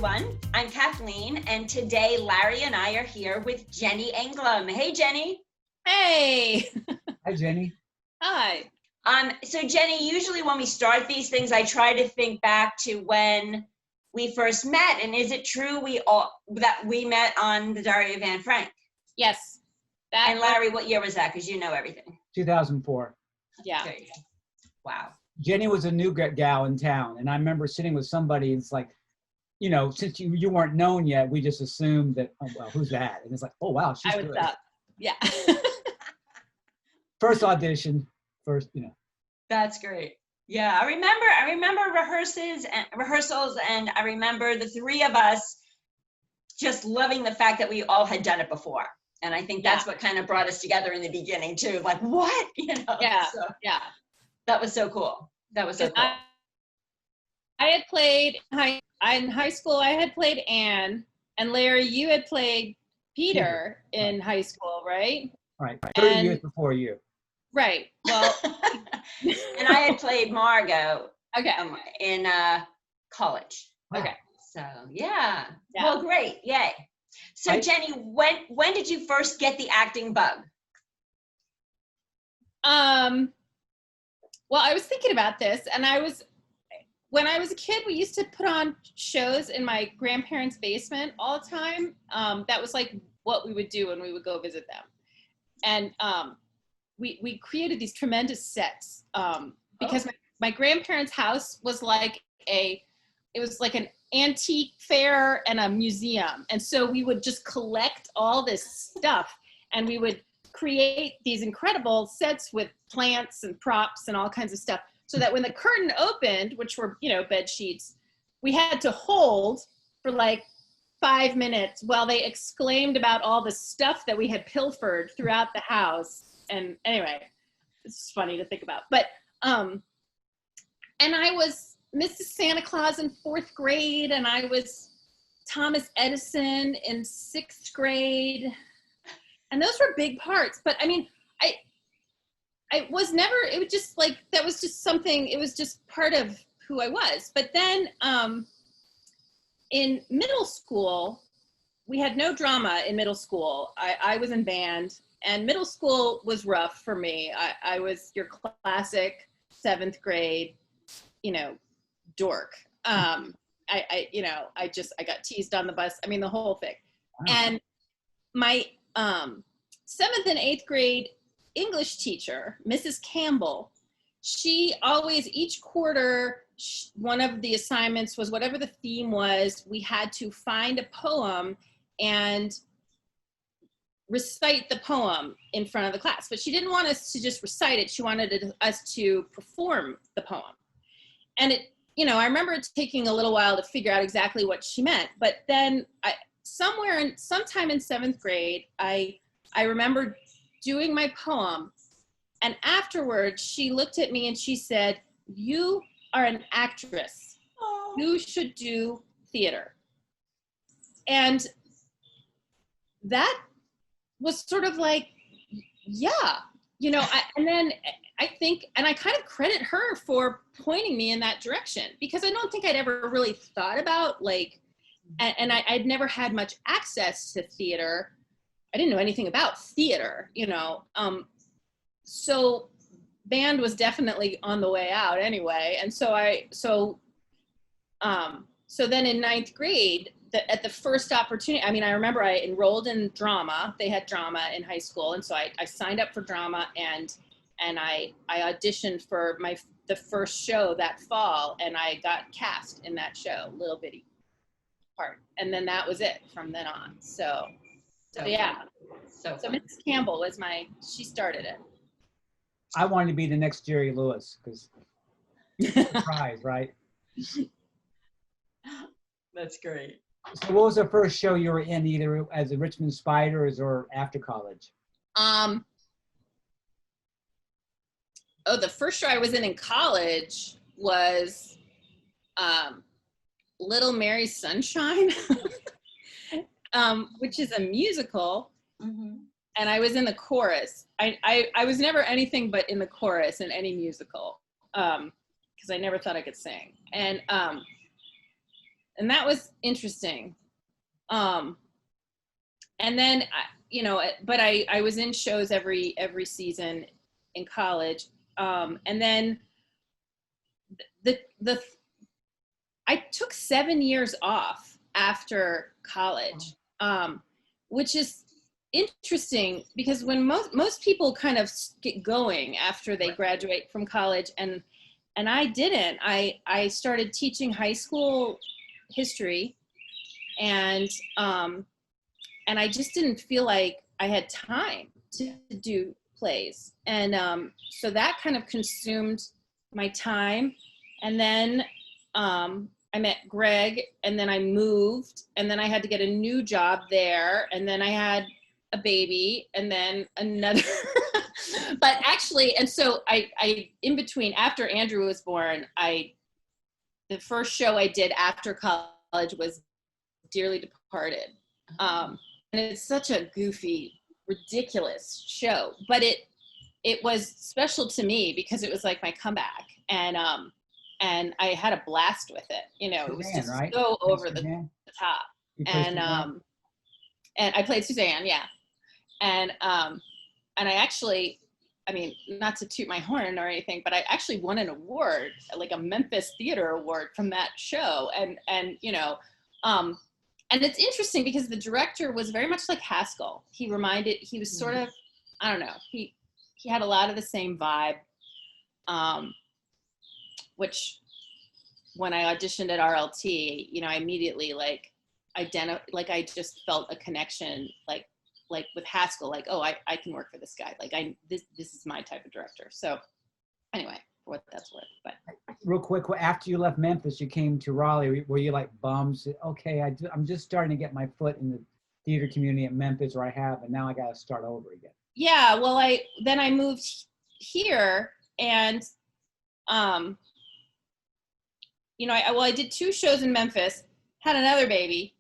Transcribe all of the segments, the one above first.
everyone. I'm Kathleen, and today Larry and I are here with Jenny Anglum. Hey, Jenny. Hey. Hi, Jenny. Hi. So Jenny, usually when we start these things, I try to think back to when we first met. And is it true that we met on the Diary of Anne Frank? Yes. And Larry, what year was that? Because you know everything. 2004. Yeah. There you go. Wow. Jenny was a new gal in town, and I remember sitting with somebody, and it's like, you know, since you weren't known yet, we just assumed that, oh, well, who's that? And it's like, oh, wow, she's good. Up. Yeah. First audition, you know. That's great. Yeah, I remember rehearsals, and I remember the three of us just loving the fact that we all had done it before. And I think that's what kind of brought us together in the beginning too. Like, what? You know? Yeah. So, yeah. That was so cool. That was so cool. I had played in high school. I had played Anne, and Larry, you had played Peter in high school, right? Right. 30 years before you. Right. Well, and I had played Margot. Okay. In college. Wow. Okay. So yeah. Well, great. Yay. So Jenny, when did you first get the acting bug? Well, I was thinking about this, and when I was a kid, we used to put on shows in my grandparents' basement all the time. That was like what we would do when we would go visit them. And we created these tremendous sets because my grandparents' house was like an antique fair and a museum. And so we would just collect all this stuff, and we would create these incredible sets with plants and props and all kinds of stuff, so that when the curtain opened, which were, bed sheets, we had to hold for like 5 minutes while they exclaimed about all the stuff that we had pilfered throughout the house. And anyway, it's funny to think about. But and I was Mrs. Santa Claus in 4th grade, and I was Thomas Edison in 6th grade. And those were big parts. But I mean, it was just like, that was just something, it was just part of who I was. But then in middle school, we had no drama in middle school. I was in band, and middle school was rough for me. I was your classic 7th grade, dork. I got teased on the bus. I mean, the whole thing. Wow. And my 7th and 8th grade English teacher, Mrs. Campbell, she always, each quarter, one of the assignments was, whatever the theme was, we had to find a poem and recite the poem in front of the class. But she didn't want us to just recite it. She wanted us to perform the poem. And I remember it taking a little while to figure out exactly what she meant. But then sometime in 7th grade, I remember doing my poem, and afterwards she looked at me and she said, "You are an actress. You should do theater." And that was sort of like, and then I think, and I kind of credit her for pointing me in that direction, because I don't think I'd ever really thought about and I'd never had much access to theater. I didn't know anything about theater, so band was definitely on the way out anyway. And so then in 9th grade, at the first opportunity, I remember I enrolled in drama. They had drama in high school. And so I signed up for drama, and I auditioned for the first show that fall, and I got cast in that show, little bitty part. And then that was it from then on. So yeah. So Mrs. Campbell was she started it. I wanted to be the next Jerry Lewis, because surprise, right? That's great. So what was the first show you were in, either as a Richmond Spiders or after college? The first show I was in college was Little Mary Sunshine, which is a musical. Mm-hmm. And I was in the chorus. I was never anything but in the chorus in any musical, because I never thought I could sing. And and that was interesting. And then, but I was in shows every season in college. And then I took 7 years off after college, which is interesting because when most people kind of get going after they graduate from college, and I didn't. I started teaching high school history, and I just didn't feel like I had time to do plays, and so that kind of consumed my time. And then I met Greg, and then I moved, and then I had to get a new job there, and then I had a baby, and then another. But actually, and so I in between, after Andrew was born, the first show I did after college was Dearly Departed. And it's such a goofy, ridiculous show, but it was special to me because it was like my comeback, and I had a blast with it. It was just right? so over the top. And I played Suzanne, yeah. And I actually, I mean, not to toot my horn or anything, but I actually won an award, like a Memphis Theater Award from that show. And it's interesting because the director was very much like Haskell. He was sort of, I don't know, he had a lot of the same vibe, which when I auditioned at RLT, I immediately I just felt a connection, like with Haskell, like, oh, I can work for this guy. Like this is my type of director. So anyway, for what that's worth. But real quick, after you left Memphis, you came to Raleigh. Were you like bummed? Okay, I'm just starting to get my foot in the theater community at Memphis, or I have, and now I got to start over again. Yeah, well, I moved here, and I did 2 shows in Memphis, had another baby,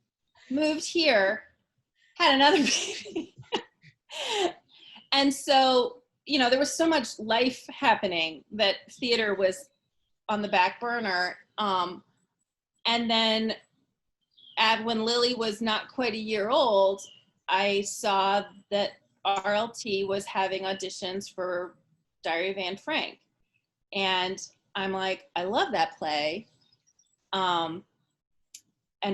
moved here, had another baby. And so, there was so much life happening that theater was on the back burner. And then when Lily was not quite a year old, I saw that RLT was having auditions for Diary of Anne Frank. And I'm like, I love that play. And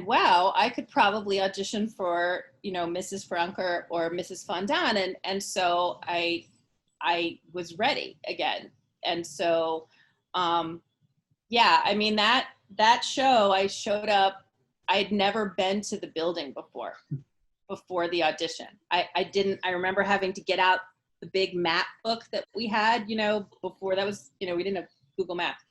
wow, I could probably audition for, Mrs. Frank or Mrs. Fondant. And so I was ready again. And so, yeah, I mean, that show, I showed up, I'd never been to the building before the audition. I remember having to get out the big map book that we had, before that was, we didn't have Google Maps,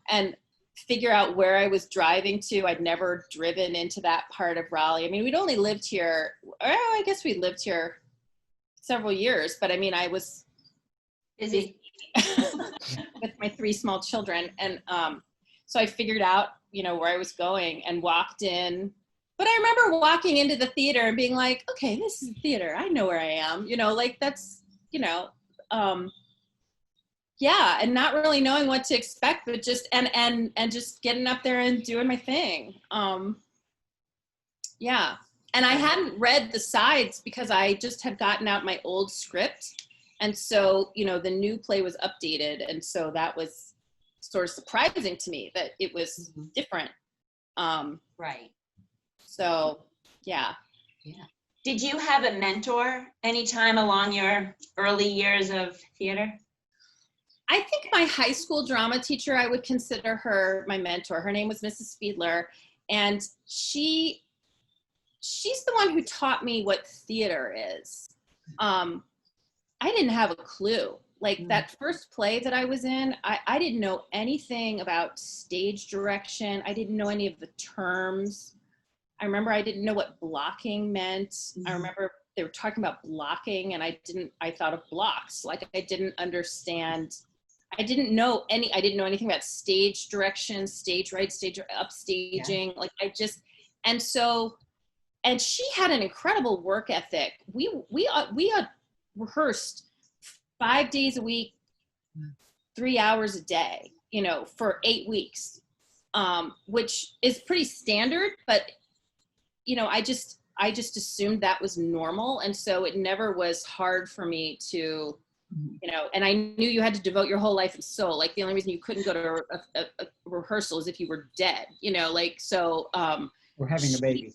and figure out where I was driving to. I'd never driven into that part of Raleigh. I mean, we'd only lived here, I guess we lived here several years, but I mean, I was busy with my 3 small children. And so I figured out, where I was going and walked in. But I remember walking into the theater and being like, okay, this is theater. I know where I am, like that's, yeah, and not really knowing what to expect, but just and just getting up there and doing my thing. Yeah, and I hadn't read the sides because I just had gotten out my old script, and so the new play was updated, and so that was sort of surprising to me that it was different. Right. So yeah. Did you have a mentor anytime along your early years of theater? I think my high school drama teacher, I would consider her my mentor. Her name was Mrs. Fiedler, and she's the one who taught me what theater is. I didn't have a clue. Like that first play that I was in, I didn't know anything about stage direction. I didn't know any of the terms. I remember I didn't know what blocking meant. I remember they were talking about blocking, and I thought of blocks. Like I didn't understand. I didn't know anything about stage direction, stage right, stage up staging. Yeah. Like and she had an incredible work ethic. We rehearsed 5 days a week, 3 hours a day, for 8 weeks. which is pretty standard, but you know, I just assumed that was normal. And so it never was hard for me to, you know, and I knew you had to devote your whole life and soul. Like the only reason you couldn't go to a rehearsal is if you were dead, you know, like, so, We're having a baby.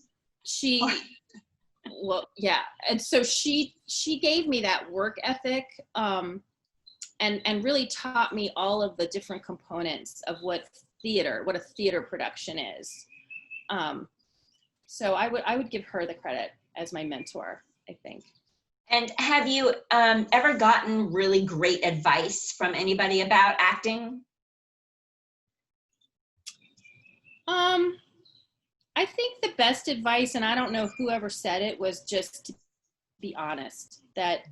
Well, yeah. And so she gave me that work ethic, and really taught me all of the different components of what a theater production is. So I would give her the credit as my mentor, I think. And have you ever gotten really great advice from anybody about acting? I think the best advice, and I don't know whoever said it, was just to be honest, that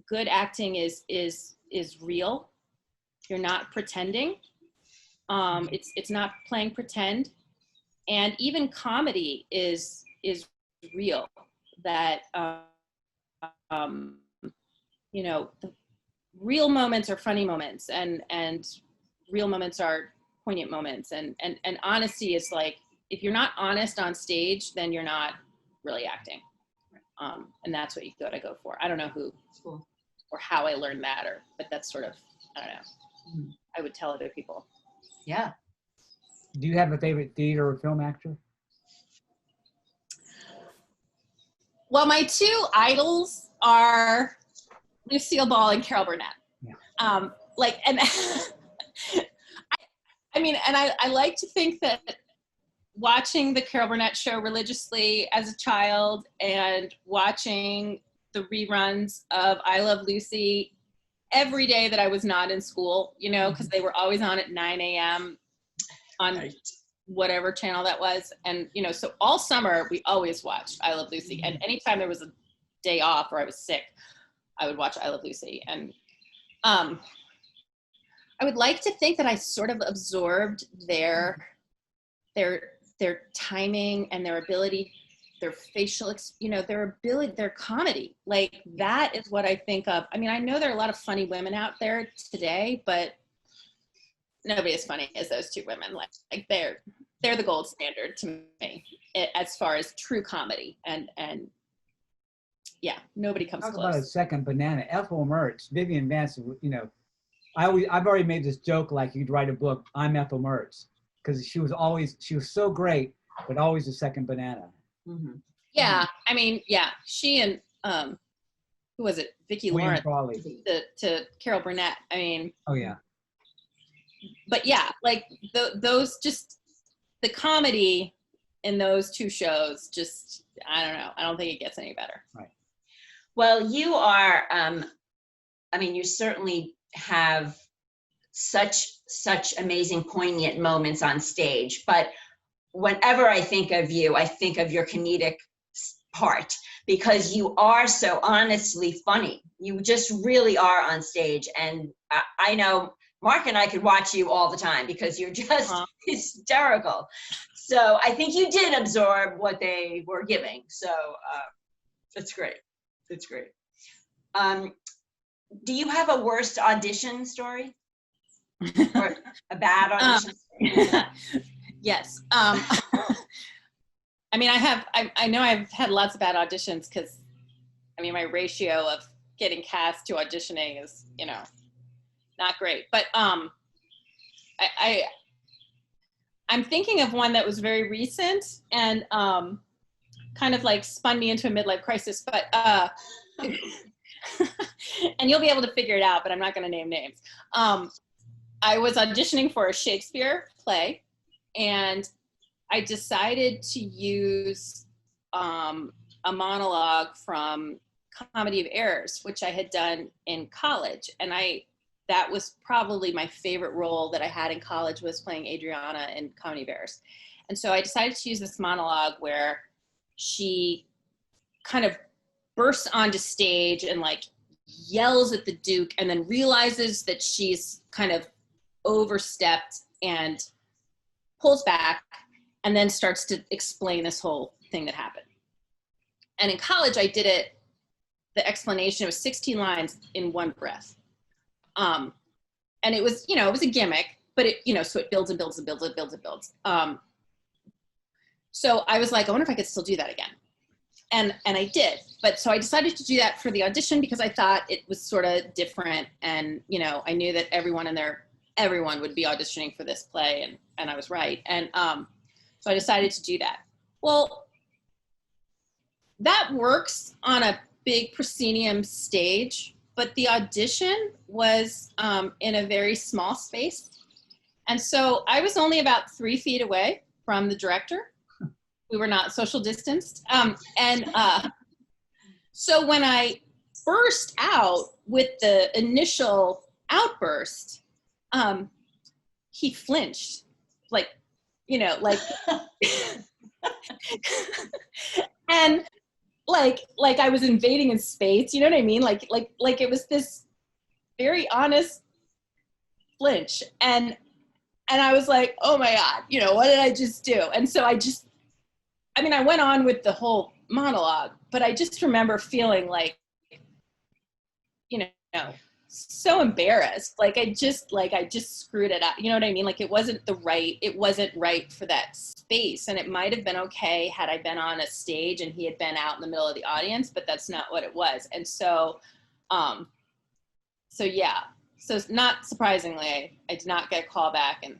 good acting is real. You're not pretending. It's not playing pretend. And even comedy is real. That you know, the real moments are funny moments, and real moments are poignant moments, and honesty is like, if you're not honest on stage, then you're not really acting. And that's what you gotta go for. I don't know who or how I learned that, but that's sort of, I don't know. I would tell other people. Yeah. Do you have a favorite theater or film actor? Well, my two idols are Lucille Ball and Carol Burnett. Yeah. And I mean, and I like to think that watching the Carol Burnett show religiously as a child and watching the reruns of I Love Lucy every day that I was not in school, you know, because they were always on at 9 a.m. on whatever channel that was. And, you know, so all summer we always watched I Love Lucy. And anytime there was a day off or I was sick, I would watch I Love Lucy. And I would like to think that I sort of absorbed their timing and their ability, their facial, you know, their ability, their comedy. Like, that is what I think of. I mean, I know there are a lot of funny women out there today, but nobody as funny as those two women. Like they're the gold standard to me as far as true comedy. And yeah, nobody comes Talk close. about a second banana. Ethel Mertz, Vivian Vance, you know, I've already made this joke, like you'd write a book, I'm Ethel Mertz, because she was so great, but always a second banana. Mm-hmm. Yeah, I mean, yeah, she and who was it? Vicki William Lawrence Crawley. to Carol Burnett. I mean, Oh yeah. But yeah, like those, just the comedy in those two shows, just, I don't know. I don't think it gets any better. Right. Well, you are, I mean, you certainly have such amazing, poignant moments on stage, but whenever I think of you, I think of your comedic part, because you are so honestly funny. You just really are on stage. And I know Mark and I could watch you all the time because you're just hysterical. So I think you did absorb what they were giving. So that's great. That's great. Do you have a worst audition story? Or a bad audition? Yes. I mean, I know I've had lots of bad auditions because, I mean, my ratio of getting cast to auditioning is, you know, not great. But I'm thinking of one that was very recent and kind of like spun me into a midlife crisis. But and you'll be able to figure it out, but I'm not going to name names. I was auditioning for a Shakespeare play, and I decided to use a monologue from Comedy of Errors, which I had done in college. And that was probably my favorite role that I had in college, was playing Adriana in Comedy of Errors. And so I decided to use this monologue where she kind of bursts onto stage and like yells at the Duke, and then realizes that she's kind of overstepped and pulls back, and then starts to explain this whole thing that happened. And in college, I did it, the explanation was 16 lines in one breath. And it was, you know, it was a gimmick, but it, you know, so it builds and builds and builds and builds and builds. So I was like, I wonder if I could still do that again. And I did, but so I decided to do that for the audition because I thought it was sort of different, and you know, I knew that everyone would be auditioning for this play, and I was right. And so I decided to do that. Well, that works on a big proscenium stage, but the audition was in a very small space. And so I was only about 3 feet away from the director. We were not social distanced. So when I burst out with the initial outburst, he flinched, like, you know, like, and like I was invading his space, you know what I mean? Like it was this very honest flinch. And I was like, oh my God, you know, what did I just do? And so I went on with the whole monologue, but I just remember feeling like, you know, so embarrassed. Like I just screwed it up. You know what I mean? Like it wasn't right for that space. And it might've been okay had I been on a stage and he had been out in the middle of the audience, but that's not what it was. And so, yeah. So not surprisingly, I did not get a call back. And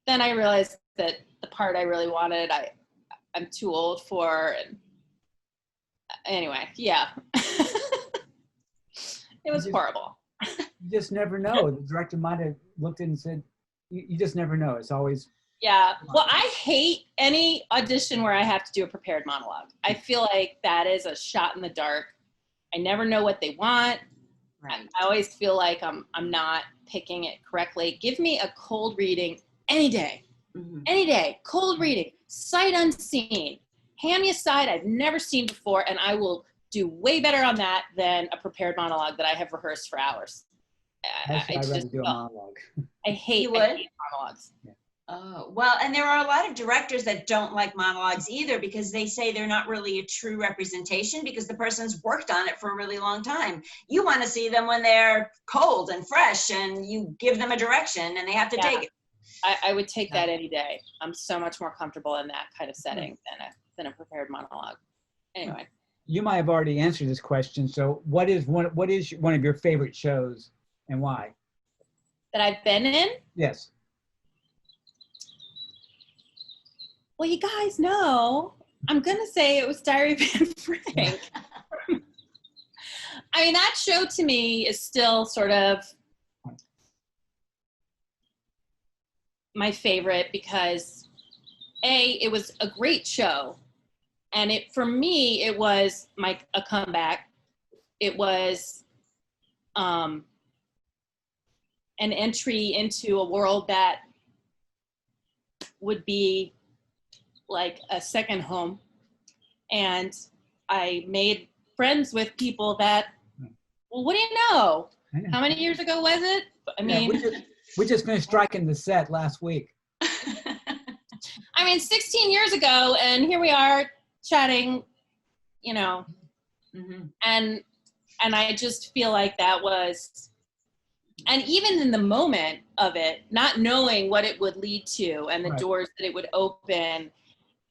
then I realized that the part I really wanted, I'm too old for, and anyway, yeah. It was horrible. You just never know. The director might have looked in and said, you just never know. It's always. Yeah. Well, I hate any audition where I have to do a prepared monologue. I feel like that is a shot in the dark. I never know what they want. Right. I always feel like I'm not picking it correctly. Give me a cold reading any day. Mm-hmm. Any day. Cold reading. Sight unseen. Hand me a side I've never seen before, and I will do way better on that than a prepared monologue that I have rehearsed for hours. I'd rather do a monologue. I hate monologues. Yeah. Oh, well, and there are a lot of directors that don't like monologues either because they say they're not really a true representation because the person's worked on it for a really long time. You want to see them when they're cold and fresh and you give them a direction and they have to take it. I would take that any day. I'm so much more comfortable in that kind of setting than a prepared monologue. Anyway. You might have already answered this question. So what is one of your favorite shows and why? That I've been in? Yes. Well, you guys know, I'm going to say it was Diary of Anne Frank. I mean, that show to me is still sort of my favorite because it was a great show. And for me, it was a comeback. It was an entry into a world that would be like a second home. And I made friends with people that, well, what do you know? How many years ago was it? I mean, we just finished striking the set last week. I mean, 16 years ago, and here we are chatting, you know, and I just feel like that was, and even in the moment of it, not knowing what it would lead to and the doors that it would open,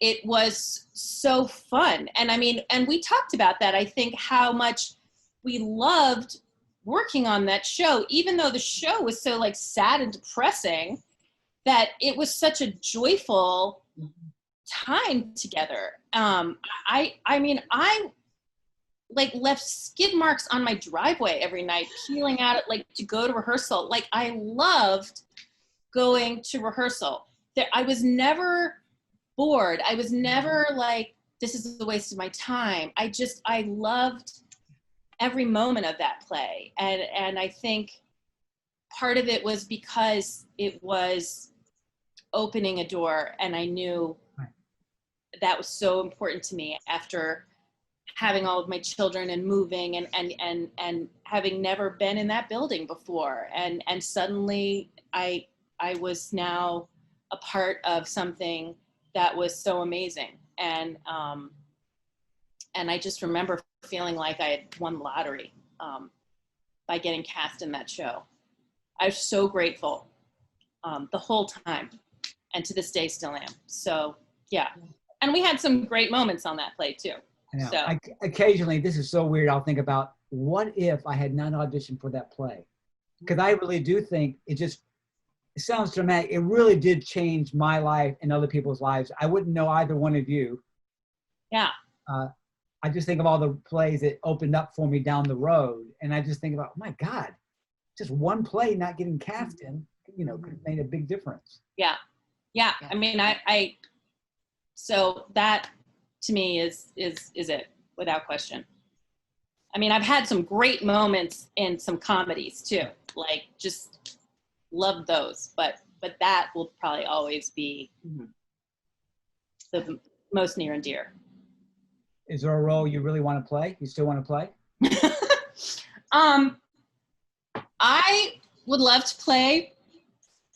it was so fun. And I mean, and we talked about that, I think, how much we loved working on that show, even though the show was so like sad and depressing, that it was such a joyful time together. I mean, I like left skid marks on my driveway every night, peeling out like to go to rehearsal. Like I loved going to rehearsal. I was never bored. I was never like, this is a waste of my time. I loved every moment of that play. And I think part of it was because it was opening a door, and I knew that was so important to me after having all of my children and moving and having never been in that building before. And suddenly I was now a part of something that was so amazing. And I just remember feeling like I had won the lottery by getting cast in that show. I was so grateful. the whole time, and to this day still am. So yeah, and we had some great moments on that play too. I know. So Occasionally, this is so weird, I'll think about, what if I had not auditioned for that play? Because I really do think it sounds dramatic. It really did change my life and other people's lives. I wouldn't know either one of you. yeah. I just think of all the plays that opened up for me down the road. And I just think about, oh my God, just one play not getting cast in, could have made a big difference. Yeah. I mean, so that to me is it, without question. I mean, I've had some great moments in some comedies too, like just loved those, but that will probably always be the most near and dear. Is there a role you really want to play? You still want to play? I would love to play,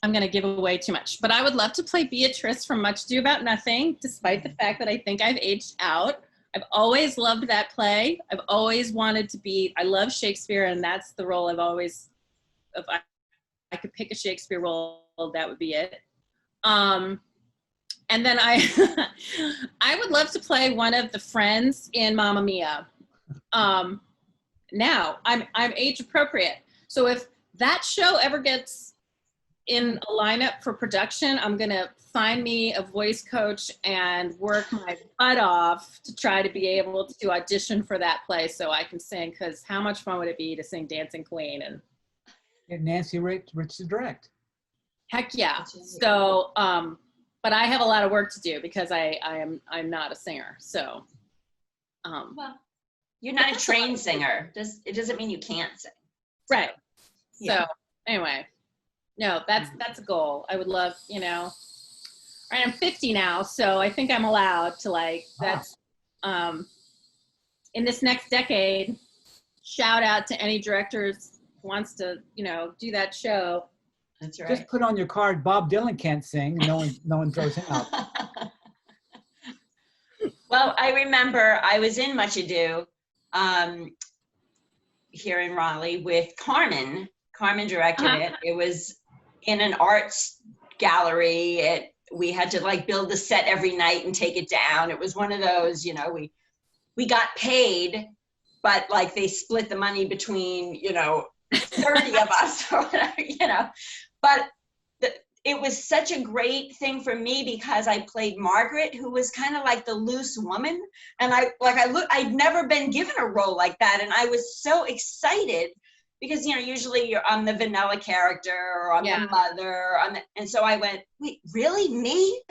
I'm going to give away too much, but I would love to play Beatrice from Much Ado About Nothing, despite the fact that I think I've aged out. I've always loved that play. I've always wanted to be, I love Shakespeare, and that's the role I've always, if I could pick a Shakespeare role, that would be it. And then I would love to play one of the friends in Mamma Mia. Now, I'm age appropriate. So if that show ever gets in a lineup for production, I'm gonna find me a voice coach and work my butt off to try to be able to audition for that play so I can sing, because how much fun would it be to sing Dancing Queen? And Nancy Rich to direct. heck yeah. So, but I have a lot of work to do because I'm not a singer. So, well, you're not a trained singer. It doesn't mean you can't sing. Right. Yeah. So anyway, no, that's a goal. I would love, right, I'm 50 now, so I think I'm allowed to that's, in this next decade, shout out to any directors who wants to, do that show. That's right. Just put on your card, Bob Dylan can't sing, and no one throws him out. Well, I remember I was in Much Ado here in Raleigh with Carmen. Carmen directed it. It was in an arts gallery. We had to build the set every night and take it down. It was one of those, we got paid, but they split the money between, 30 of us or whatever, But it was such a great thing for me because I played Margaret, who was kind of like the loose woman. And I'd never been given a role like that. And I was so excited because, usually I'm the vanilla character or I'm the mother. And so I went, wait, really, me?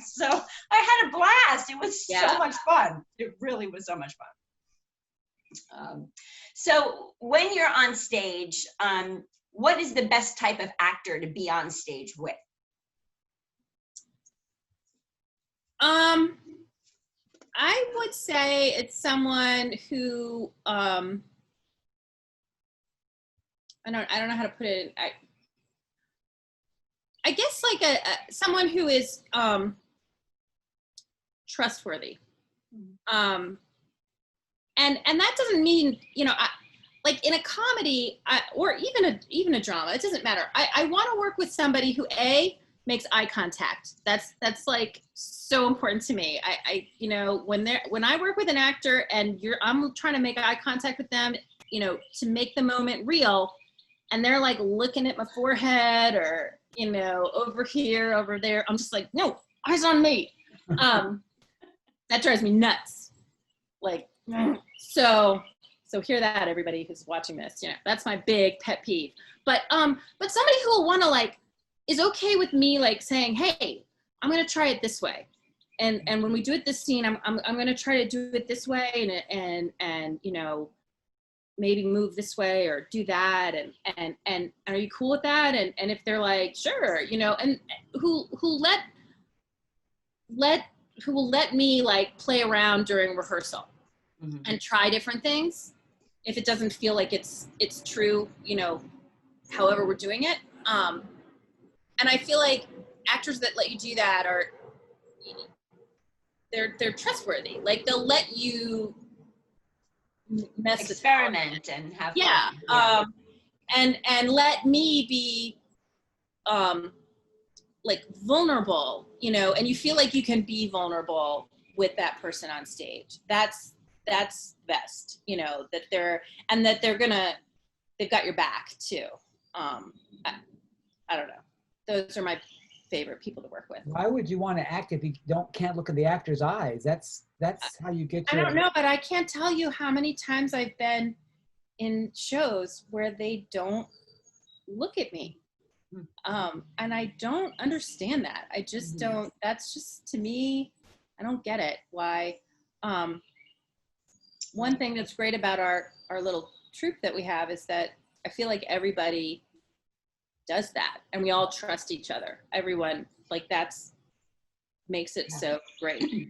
So I had a blast. It was so much fun. It really was so much fun. So when you're on stage, what is the best type of actor to be on stage with? I would say it's someone who, I don't know how to put it. I guess someone who is trustworthy. And that doesn't mean, in a comedy or even a drama, it doesn't matter. I want to work with somebody who makes eye contact. That's so important to me. When I work with an actor and I'm trying to make eye contact with them, to make the moment real, and they're looking at my forehead or over here, over there, I'm just no, eyes on me. That drives me nuts. So hear that, everybody who's watching this. That's my big pet peeve. But somebody who will want to is okay with me saying, hey, I'm gonna try it this way, and when we do it this scene, I'm gonna try to do it this way, and maybe move this way or do that, and are you cool with that? And if they're sure, and who will let me play around during rehearsal. Mm-hmm. And try different things if it doesn't feel like it's true, however we're doing it. And I feel like actors that let you do that they're trustworthy. They'll let you experiment and have fun. And let me be like vulnerable, you know, and you feel like you can be vulnerable with that person on stage. That's best, you know, that they've got your back too. I don't know. Those are my favorite people to work with. Why would you want to act if you can't look at the actor's eyes? That's how you get your. I don't know, but I can't tell you how many times I've been in shows where they don't look at me. And I don't understand that. I just don't, that's just, to me, I don't get it. Why? One thing that's great about our little troupe that we have is that I feel like everybody does that and we all trust each other. Everyone, like, that's makes it so great.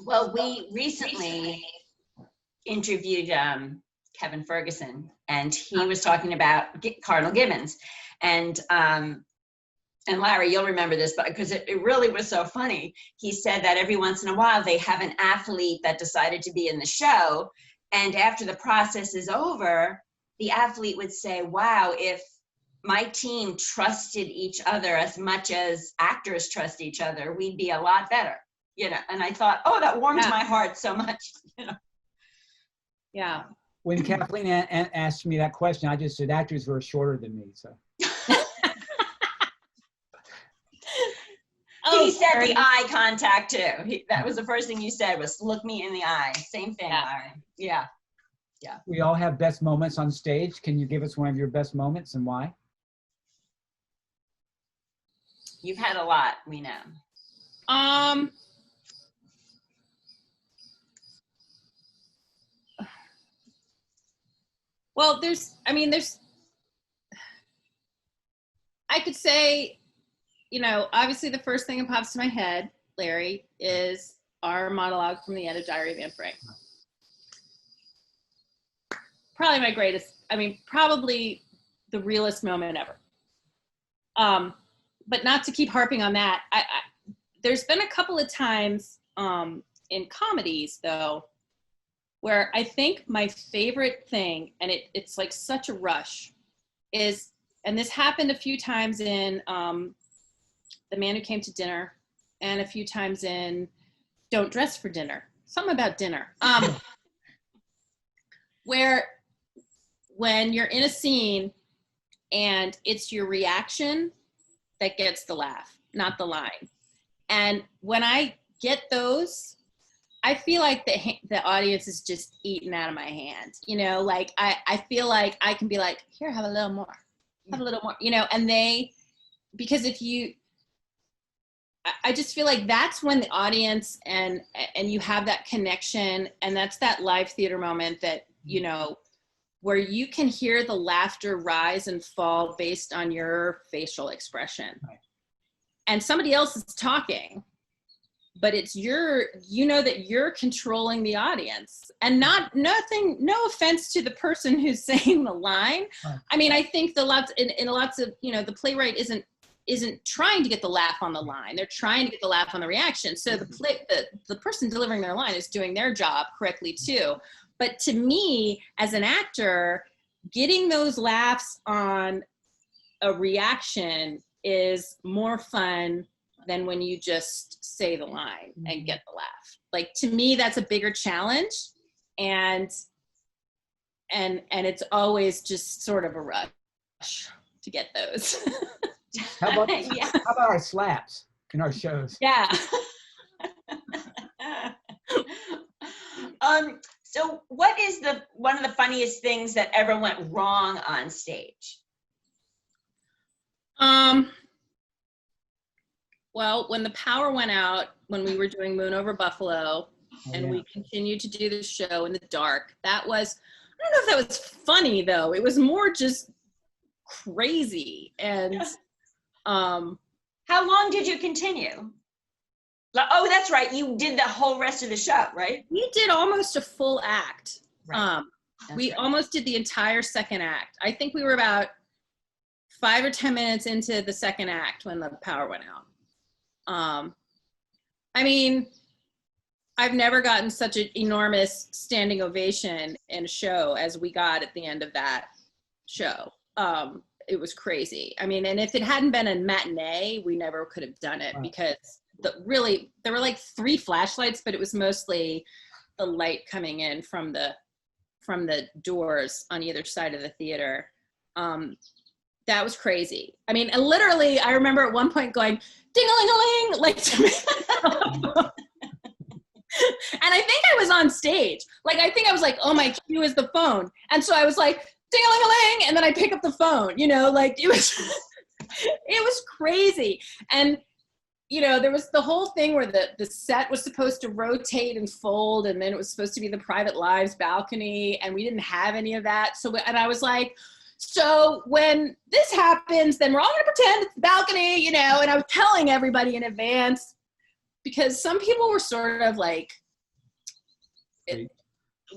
Well, we recently interviewed Kevin Ferguson, and he was talking about Cardinal Gibbons. And Larry, you'll remember this, but because it really was so funny. He said that every once in a while they have an athlete that decided to be in the show, and after the process is over, the athlete would say, wow, if my team trusted each other as much as actors trust each other, we'd be a lot better, you know. And I thought, oh, that warmed my heart so much, you know. Yeah. When Kathleen asked me that question, I just said actors were shorter than me, so. He said the eye contact too. That was the first thing you said, was look me in the eye. Same thing, Larry. Yeah. Yeah. We all have best moments on stage. Can you give us one of your best moments and why? You've had a lot, we know. Well, I could say, you know, obviously the first thing that pops to my head, Larry, is our monologue from the end of Diary of Anne Frank. Probably my greatest, probably the realest moment ever. But not to keep harping on that, there's been a couple of times in comedies, though, where I think my favorite thing, and it's like such a rush, is, and this happened a few times in The Man Who Came to Dinner, and a few times in Don't Dress for Dinner. Something about dinner. Where when you're in a scene and it's your reaction that gets the laugh, not the line. And when I get those, I feel like the audience is just eating out of my hand. You know, like I feel like I can be like, here, have a little more, you know, and because I just feel like that's when the audience and you have that connection, and that's that live theater moment that, you know, where you can hear the laughter rise and fall based on your facial expression. Right. And somebody else is talking, but it's you know that you're controlling the audience, and no offense to the person who's saying the line. Right. I think in lots of, you know, the playwright isn't trying to get the laugh on the line. They're trying to get the laugh on the reaction. So the person delivering their line is doing their job correctly too. But to me, as an actor, getting those laughs on a reaction is more fun than when you just say the line and get the laugh. Like, to me, that's a bigger challenge, and it's always just sort of a rush to get those. How about our slaps in our shows? Yeah. So what is one of the funniest things that ever went wrong on stage? Well, when the power went out, when we were doing Moon Over Buffalo, we continued to do the show in the dark, that was, I don't know if that was funny though. It was more just crazy. And how long did you continue? Oh, that's right. You did the whole rest of the show, right? We did almost a full act. Right. We almost did the entire second act. I think we were about 5 or 10 minutes into the second act when the power went out. I've never gotten such an enormous standing ovation in a show as we got at the end of that show. it was crazy. I mean, and if it hadn't been a matinee, we never could have done it because there were like 3 flashlights, but it was mostly the light coming in from the doors on either side of the theater. That was crazy. I mean, and literally, I remember at one point going, ding-a-ling-a-ling, like to me. And I think I was on stage. Like, I think I was like, oh, my cue is the phone. And so I was like, ding-a-ling-a-ling, and then I pick up the phone, you know, like it was crazy. And, you know, there was the whole thing where the set was supposed to rotate and fold, and then it was supposed to be the Private Lives balcony, and we didn't have any of that. So, and I was like, so when this happens, then we're all gonna pretend it's the balcony, you know, and I was telling everybody in advance because some people were sort of like,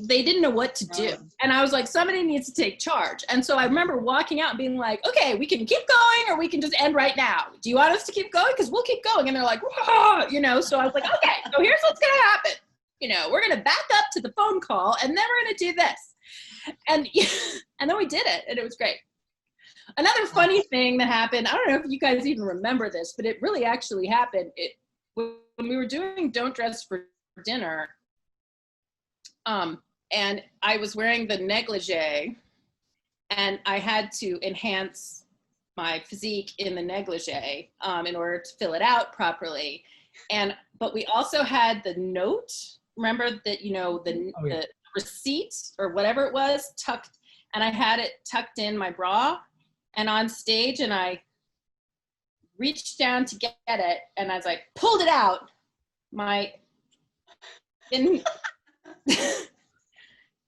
they didn't know what to do. And I was like, somebody needs to take charge. And so I remember walking out and being like, okay, we can keep going or we can just end right now. Do you want us to keep going? Because we'll keep going. And they're like, whoa, you know, so I was like, okay, so here's what's gonna happen. You know, we're gonna back up to the phone call and then we're gonna do this. And then we did it and it was great. Another funny thing that happened, I don't know if you guys even remember this, but it really actually happened. When we were doing Don't Dress for Dinner, and I was wearing the negligee and I had to enhance my physique in the negligee in order to fill it out properly. But we also had the note, remember that, you know, the receipt or whatever it was tucked, and I had it tucked in my bra and on stage, and I reached down to get it, and as I pulled it out,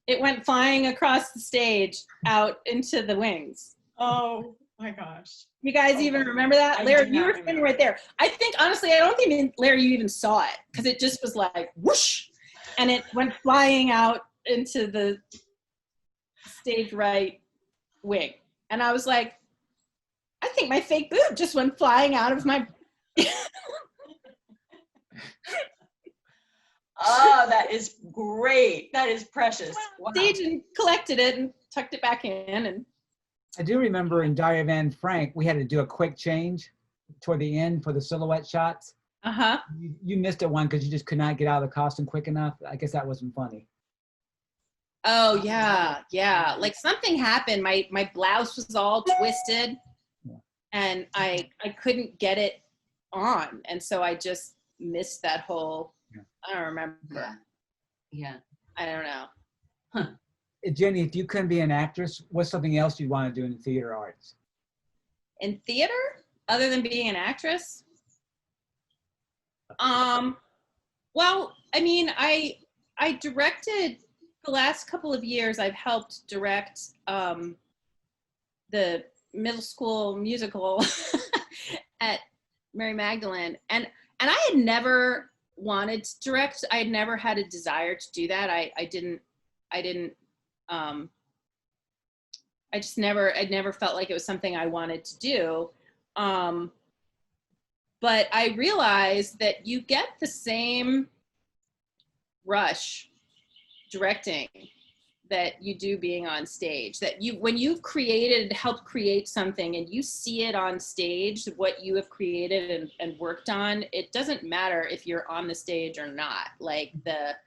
it went flying across the stage out into the wings. Oh my gosh. You guys even remember that? Larry, you were standing right there. I think, honestly, I don't think, Larry, you even saw it because it just was like whoosh, and it went flying out into the stage right wing. And I was like, I think my fake boob just went flying out of my... Oh, that is great. That is precious. Wow. Stage and collected it and tucked it back in. And I do remember in Diary of Anne Frank, we had to do a quick change toward the end for the silhouette shots. Uh-huh. You missed it one because you just could not get out of the costume quick enough. I guess that wasn't funny. Oh, yeah. Yeah. Like something happened. My blouse was all twisted and I couldn't get it on. And so I just missed that whole... I don't remember. Yeah. I don't know. Huh. Jenny, if you couldn't be an actress, what's something else you'd want to do in theater arts? In theater, other than being an actress? Well, I mean, I directed the last couple of years. I've helped direct the middle school musical at Mary Magdalene, and I had never wanted to direct. I had never had a desire to do that. I never felt like it was something I wanted to do. But I realized that you get the same rush directing that you do being on stage, that when you've helped create something and you see it on stage, what you have created and worked on, it doesn't matter if you're on the stage or not. Like the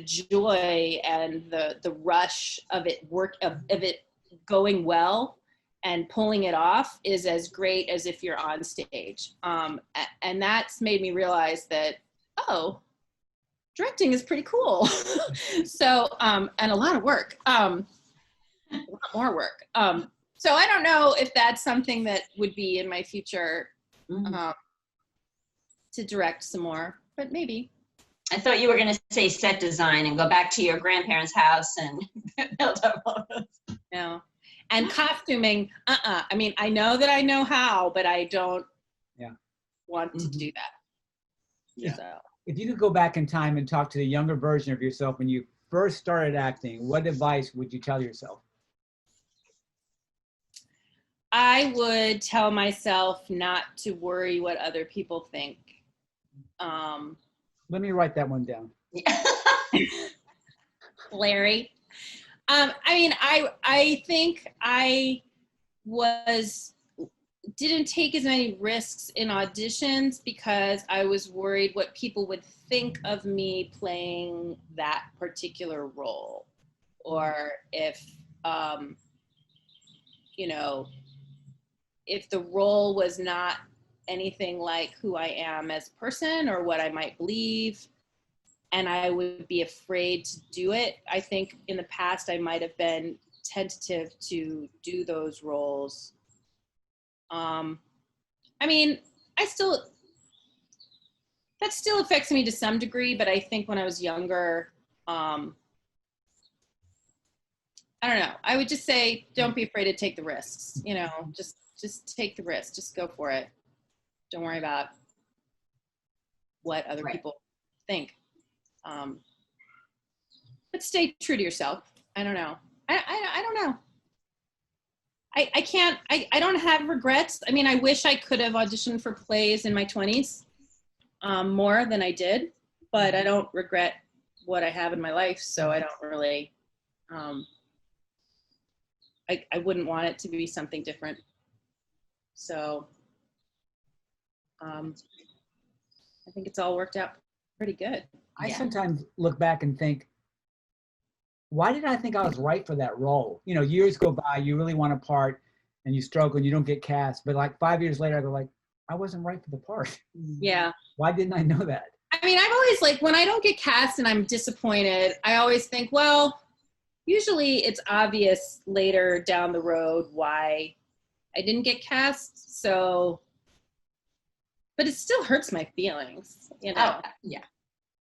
joy and the rush of it of it going well and pulling it off is as great as if you're on stage. And that's made me realize that, oh, directing is pretty cool. So, and a lot of work, a lot more work. So I don't know if that's something that would be in my future to direct some more, but maybe. I thought you were going to say set design and go back to your grandparents' house and build up all those. No. And costuming, I mean, I know that I know how, but I don't want to do that. Yeah. So. If you could go back in time and talk to the younger version of yourself when you first started acting, what advice would you tell yourself? I would tell myself not to worry what other people think. Let me write that one down. Larry. I think I didn't take as many risks in auditions because I was worried what people would think of me playing that particular role, or if if the role was not anything like who I am as a person or what I might believe, and I would be afraid to do it. I think in the past I might have been tentative to do those roles. That still affects me to some degree, but I think when I was younger, I don't know. I would just say, don't be afraid to take the risks. Just take the risk. Just go for it. Don't worry about what other people think. But stay true to yourself. I don't know. I don't know. I don't have regrets. I mean, I wish I could have auditioned for plays in my 20s more than I did, but I don't regret what I have in my life. So I don't really, I wouldn't want it to be something different. So I think it's all worked out pretty good. I sometimes look back and think, why did I think I was right for that role? Years go by, you really want a part and you struggle and you don't get cast. But like 5 years later, I go like, I wasn't right for the part. Yeah. Why didn't I know that? I mean, I've always when I don't get cast and I'm disappointed, I always think, well, usually it's obvious later down the road why I didn't get cast. So, but it still hurts my feelings, Oh, yeah.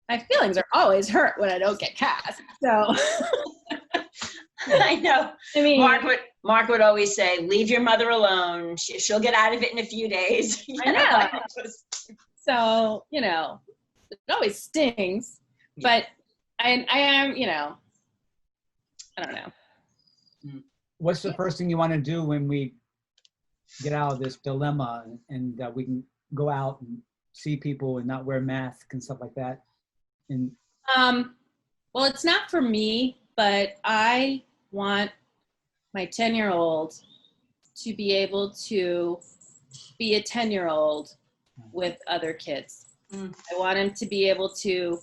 My feelings are always hurt when I don't get cast. So I know. I mean, Mark would always say, "Leave your mother alone. She'll get out of it in a few days." I know. So it always stings. Yeah. But I am, I don't know. What's the first thing you want to do when we get out of this dilemma and we can go out and see people and not wear masks and stuff like that? And well, it's not for me, but I want my 10-year-old to be able to be a 10-year-old with other kids. I want him to be able to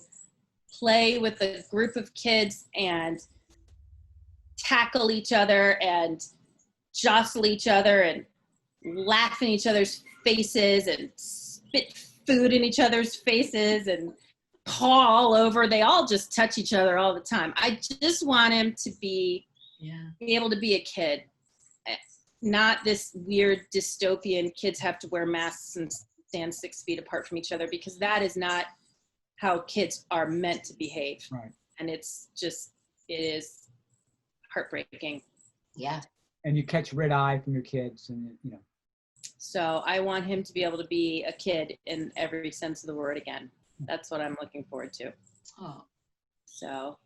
play with a group of kids and tackle each other and jostle each other and laugh in each other's faces and spit food in each other's faces and paw all over. They all just touch each other all the time. I just want him to be able to be a kid, not this weird dystopian kids have to wear masks and stand 6 feet apart from each other, because that is not how kids are meant to behave. Right. And it is heartbreaking. Yeah. And you catch red eye from your kids and So I want him to be able to be a kid in every sense of the word again. That's what I'm looking forward to. Oh. So.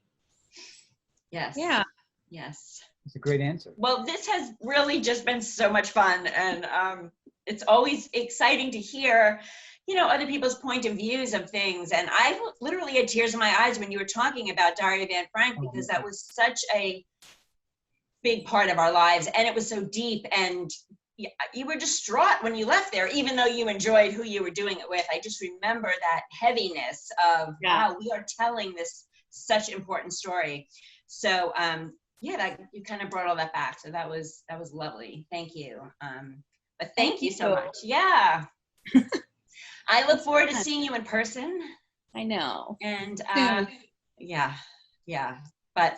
Yes. Yeah. Yes. it's a great answer. Well, this has really just been so much fun, and it's always exciting to hear, other people's point of views of things. And I literally had tears in my eyes when you were talking about Daria Van Frank, because that was such a big part of our lives, and it was so deep, and you were distraught when you left there, even though you enjoyed who you were doing it with. I just remember that heaviness of, wow, we are telling this such important story. So you kind of brought all that back. So that was lovely. Thank you. But thank you so much. Yeah. I look forward to seeing you in person. I know. And yeah. But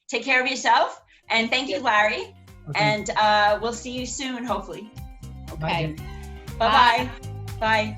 take care of yourself. And thank you, Larry. Okay. And we'll see you soon, hopefully. Okay. Bye-bye. Bye.